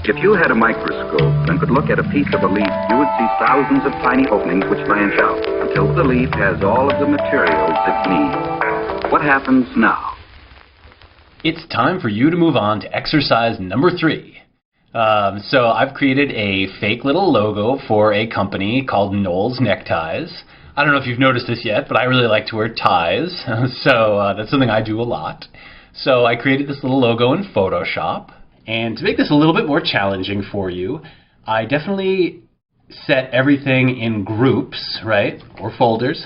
If you had a microscope and could look at a piece of a leaf, you would see thousands of tiny openings which branch out until the leaf has all of the materials it needs. What happens now? It's time for you to move on to exercise number 3. So I've created a fake little logo for a company called Knowles Neckties. I don't know if you've noticed this yet, but I really like to wear ties, so that's something I do a lot. So I created this little logo in Photoshop. And to make this a little bit more challenging for you, I definitely set everything in groups, right, or folders,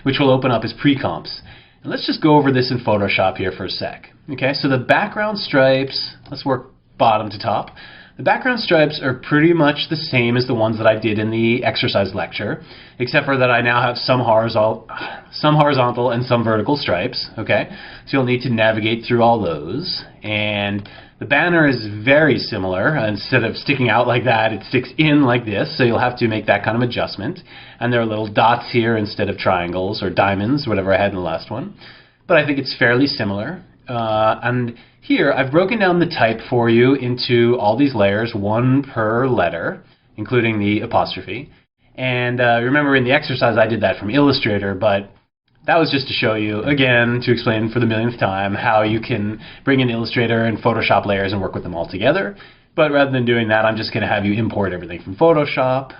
which will open up as pre-comps. And let's just go over this in Photoshop here for a sec. Okay, so the background stripes, let's work bottom to top. The background stripes are pretty much the same as the ones that I did in the exercise lecture, except for that I now have some horizontal and some vertical stripes, okay? So you'll need to navigate through all those. And the banner is very similar. Instead of sticking out like that, it sticks in like this, so you'll have to make that kind of adjustment. And there are little dots here instead of triangles or diamonds, whatever I had in the last one. But I think it's fairly similar. And here I've broken down the type for you into all these layers, one per letter, including the apostrophe. And remember in the exercise I did that from Illustrator, but that was just to show you, again, to explain for the millionth time how you can bring in Illustrator and Photoshop layers and work with them all together. But rather than doing that, I'm just going to have you import everything from Photoshop.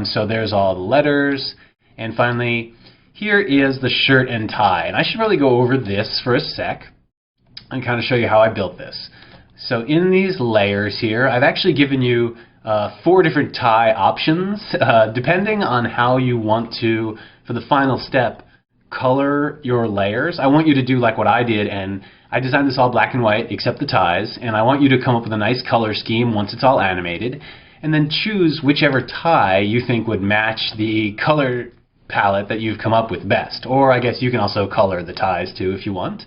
So there's all the letters. And finally, here is the shirt and tie. And I should probably go over this for a sec and kind of show you how I built this. So in these layers here, I've actually given you 4 different tie options, depending on how you want to, for the final step, color your layers. I want you to do like what I did, and I designed this all black and white except the ties, and I want you to come up with a nice color scheme once it's all animated, and then choose whichever tie you think would match the color palette that you've come up with best. Or I guess you can also color the ties too if you want.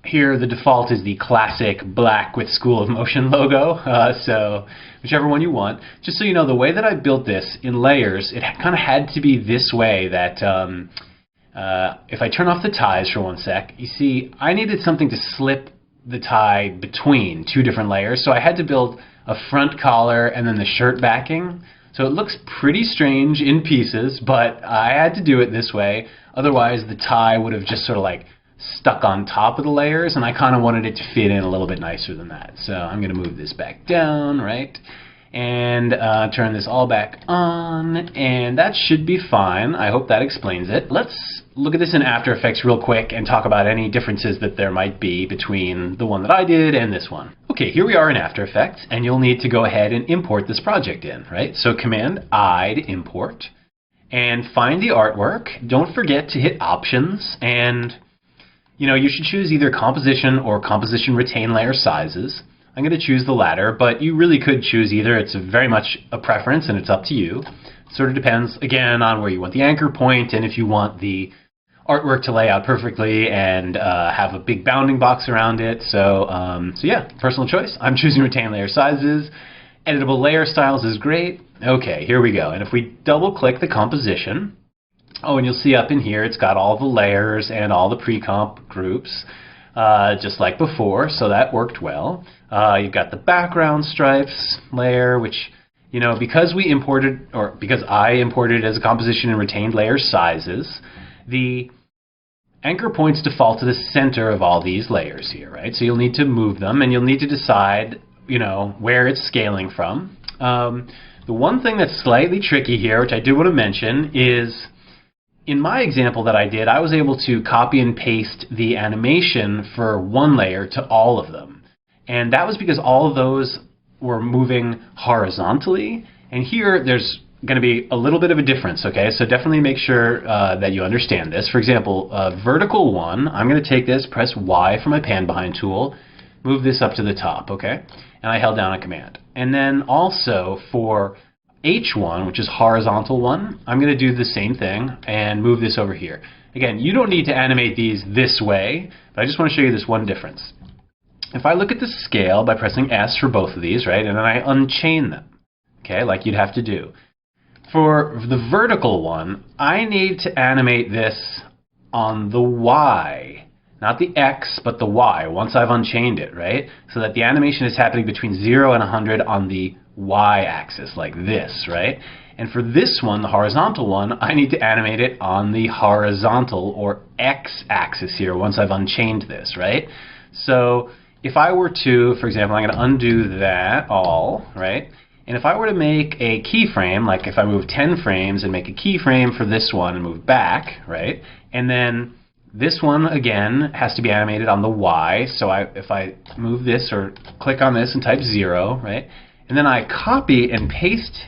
Here the default is the classic black with School of Motion logo, so whichever one you want. Just so you know, the way that I built this in layers, it kind of had to be this way that if I turn off the ties for one sec, you see I needed something to slip the tie between 2 different layers, so I had to build a front collar and then the shirt backing. So it looks pretty strange in pieces, but I had to do it this way, otherwise the tie would have just sort of like stuck on top of the layers, and I kind of wanted it to fit in a little bit nicer than that. So I'm going to move this back down, right, and turn this all back on, and that should be fine. I hope that explains it. Let's look at this in After Effects real quick and talk about any differences that there might be between the one that I did and this one. Okay, here we are in After Effects, and you'll need to go ahead and import this project in, right? So Command-I to import, and find the artwork. Don't forget to hit Options, and you should choose either composition or composition retain layer sizes. I'm going to choose the latter, but you really could choose either. It's very much a preference, and it's up to you. It sort of depends, again, on where you want the anchor point and if you want the artwork to lay out perfectly and have a big bounding box around it. So yeah, personal choice. I'm choosing retain layer sizes. Editable layer styles is great. Okay, here we go. And if we double-click the composition, and you'll see up in here it's got all the layers and all the pre-comp groups, just like before, so that worked well. You've got the background stripes layer, which, because I imported as a composition and retained layer sizes, the anchor points default to the center of all these layers here, right? So you'll need to move them, and you'll need to decide, where it's scaling from. The one thing that's slightly tricky here, which I do want to mention, is in my example that I did, I was able to copy and paste the animation for one layer to all of them. And that was because all of those were moving horizontally. And here there's going to be a little bit of a difference, okay? So definitely make sure that you understand this. For example, vertical one, I'm going to take this, press Y for my pan behind tool, move this up to the top, okay? And I held down a command. And then also for H1, which is horizontal one, I'm going to do the same thing and move this over here. Again, you don't need to animate these this way, but I just want to show you this one difference. If I look at the scale by pressing S for both of these, right, and then I unchain them, okay, like you'd have to do. For the vertical one, I need to animate this on the Y not the X, but the Y, once I've unchained it, right? So that the animation is happening between 0 and 100 on the Y axis, like this, right? And for this one, the horizontal one, I need to animate it on the horizontal or X axis here once I've unchained this, right? So if I were to, for example, I'm going to undo that all, right? And if I were to make a keyframe, like if I move 10 frames and make a keyframe for this one and move back, right? And then this one, again, has to be animated on the Y. So if I move this or click on this and type 0, right? And then I copy and paste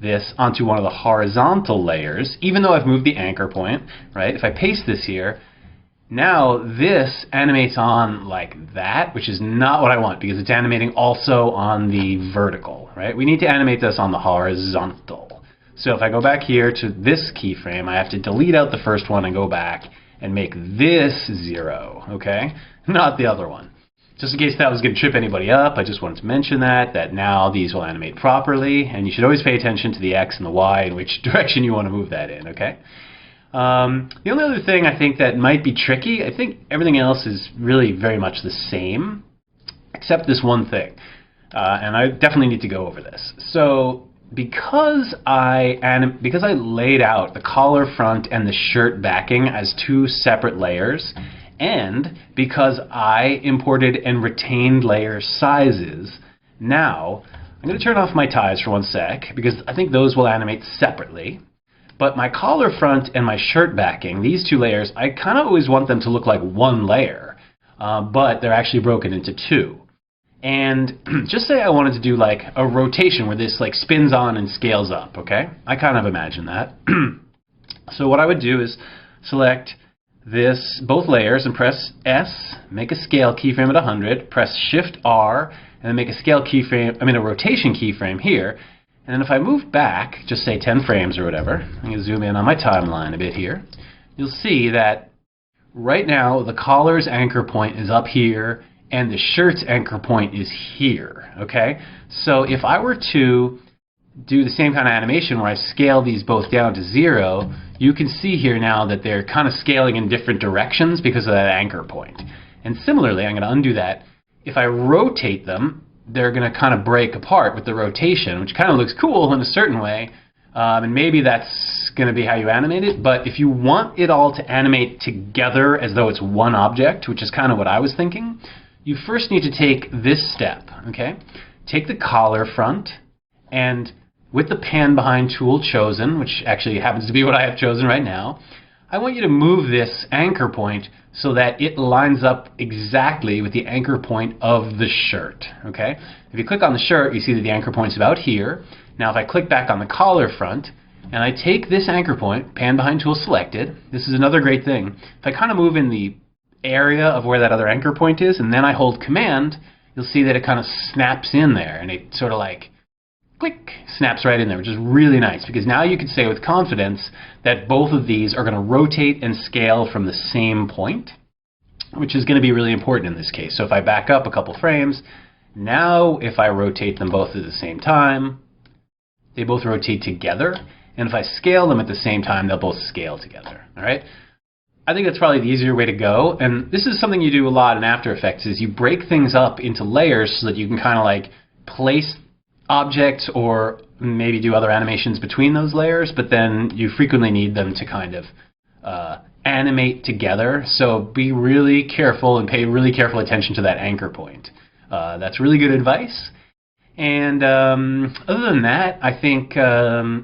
this onto one of the horizontal layers, even though I've moved the anchor point, right? If I paste this here, now this animates on like that, which is not what I want because it's animating also on the vertical, right? We need to animate this on the horizontal. So if I go back here to this keyframe, I have to delete out the first one and go back and make this 0, okay? Not the other one. Just in case that was going to trip anybody up, I just wanted to mention that now these will animate properly, and you should always pay attention to the X and the Y and which direction you want to move that in, okay? The only other thing I think that might be tricky, I think everything else is really very much the same, except this one thing, and I definitely need to go over this. So because I laid out the collar front and the shirt backing as two separate layers, and because I imported and retained layer sizes, now I'm going to turn off my ties for 1 sec because I think those will animate separately. But my collar front and my shirt backing, these two layers, I kind of always want them to look like one layer, but they're actually broken into two. And just say I wanted to do like a rotation where this like spins on and scales up, okay? I kind of imagine that. So what I would do is select both layers and press S, make a scale keyframe at 100, press Shift R, and then make a scale keyframe, a rotation keyframe here. And then if I move back, just say 10 frames or whatever, I'm going to zoom in on my timeline a bit here, you'll see that right now the collar's anchor point is up here and the shirt's anchor point is here, okay? So if I were to do the same kind of animation where I scale these both down to 0, you can see here now that they're kind of scaling in different directions because of that anchor point. And similarly, I'm going to undo that. If I rotate them, they're going to kind of break apart with the rotation, which kind of looks cool in a certain way. And maybe that's going to be how you animate it. But if you want it all to animate together as though it's one object, which is kind of what I was thinking, you first need to take this step, okay? Take the collar front, and with the pan behind tool chosen, which actually happens to be what I have chosen right now, I want you to move this anchor point so that it lines up exactly with the anchor point of the shirt, okay? If you click on the shirt, you see that the anchor point's about here. Now if I click back on the collar front, and I take this anchor point, pan behind tool selected, this is another great thing. If I kind of move in the area of where that other anchor point is, and then I hold Command, you'll see that it kind of snaps in there, and it sort of like, click, snaps right in there, which is really nice, because now you can say with confidence that both of these are going to rotate and scale from the same point, which is going to be really important in this case. So if I back up a couple frames, now if I rotate them both at the same time, they both rotate together, and if I scale them at the same time, they'll both scale together, all right? I think that's probably the easier way to go, and this is something you do a lot in After Effects, is you break things up into layers so that you can kind of like place objects or maybe do other animations between those layers, but then you frequently need them to kind of animate together. So be really careful and pay really careful attention to that anchor point. That's really good advice. And other than that, I think the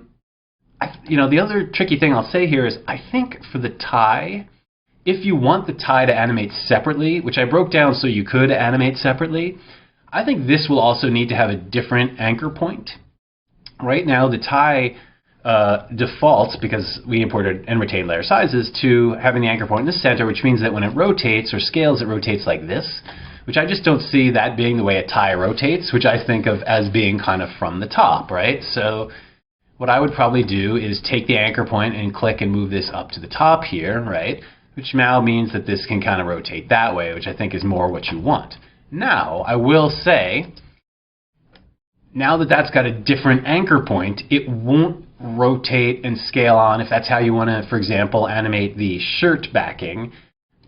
other tricky thing I'll say here is I think for the tie, if you want the tie to animate separately, which I broke down so you could animate separately, I think this will also need to have a different anchor point. Right now, the tie defaults, because we imported and retained layer sizes, to having the anchor point in the center, which means that when it rotates or scales, it rotates like this, which I just don't see that being the way a tie rotates, which I think of as being kind of from the top, right? So what I would probably do is take the anchor point and click and move this up to the top here, right? Which now means that this can kind of rotate that way, which I think is more what you want. Now, I will say, now that that's got a different anchor point, it won't rotate and scale on if that's how you want to, for example, animate the shirt backing.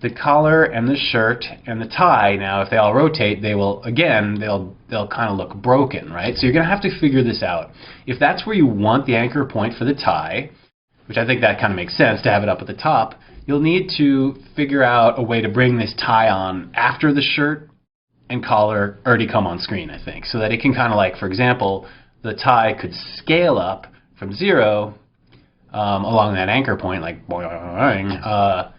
the collar and the shirt and the tie, now if they all rotate, they'll kind of look broken, right? So you're going to have to figure this out. If that's where you want the anchor point for the tie, which I think that kind of makes sense to have it up at the top, you'll need to figure out a way to bring this tie on after the shirt and collar already come on screen, I think, so that it can kind of like, for example, the tie could scale up from 0 along that anchor point, like boing,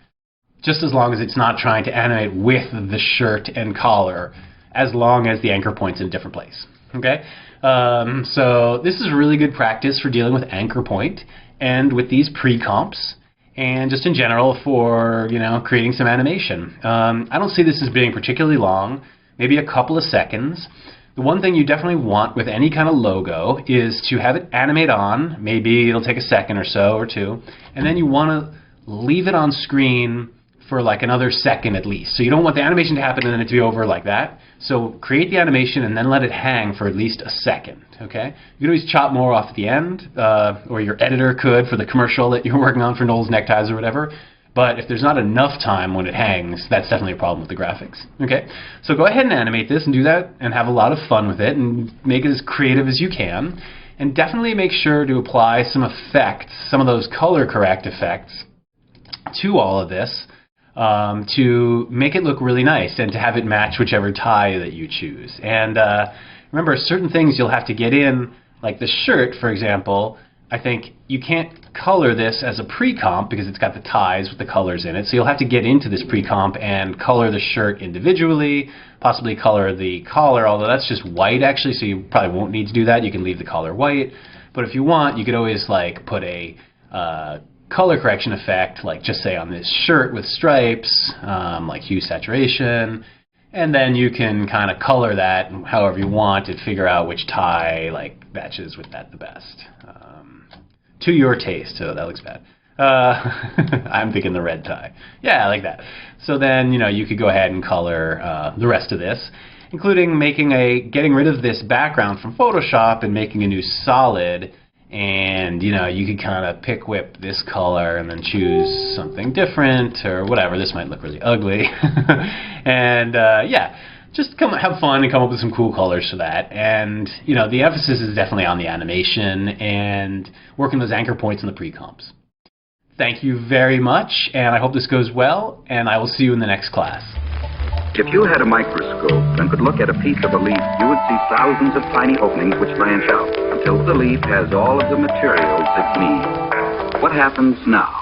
just as long as it's not trying to animate with the shirt and collar, as long as the anchor point's in a different place. Okay, so this is really good practice for dealing with anchor point and with these pre-comps, and just in general for creating some animation. I don't see this as being particularly long, maybe a couple of seconds. The one thing you definitely want with any kind of logo is to have it animate on. Maybe it'll take a second or so or two, and then you want to leave it on screen for like another second at least. So you don't want the animation to happen and then it to be over like that. So create the animation and then let it hang for at least a second. Okay? You can always chop more off at the end, or your editor could for the commercial that you're working on for Noel's Neckties or whatever. But if there's not enough time when it hangs, that's definitely a problem with the graphics. Okay? So go ahead and animate this and do that and have a lot of fun with it and make it as creative as you can. And definitely make sure to apply some effects, some of those color correct effects to all of this, to make it look really nice and to have it match whichever tie that you choose. And remember, certain things you'll have to get in, like the shirt, for example. I think you can't color this as a pre-comp because it's got the ties with the colors in it. So you'll have to get into this pre-comp and color the shirt individually, possibly color the collar, although that's just white actually, so you probably won't need to do that. You can leave the collar white. But if you want, you could always like put a color correction effect, like just say on this shirt with stripes, like hue saturation, and then you can kind of color that however you want and figure out which tie like matches with that the best. To your taste, so that looks bad. I'm thinking the red tie. Yeah, I like that. So then, you could go ahead and color the rest of this, including getting rid of this background from Photoshop and making a new solid. And you could kind of pick whip this color and then choose something different or whatever. This might look really ugly. And yeah, just have fun and come up with some cool colors for that. And the emphasis is definitely on the animation and working those anchor points in the pre-comps. Thank you very much, and I hope this goes well, and I will see you in the next class. If you had a microscope and could look at a piece of a leaf, you would see thousands of tiny openings which branch out until the leaf has all of the materials it needs. What happens now?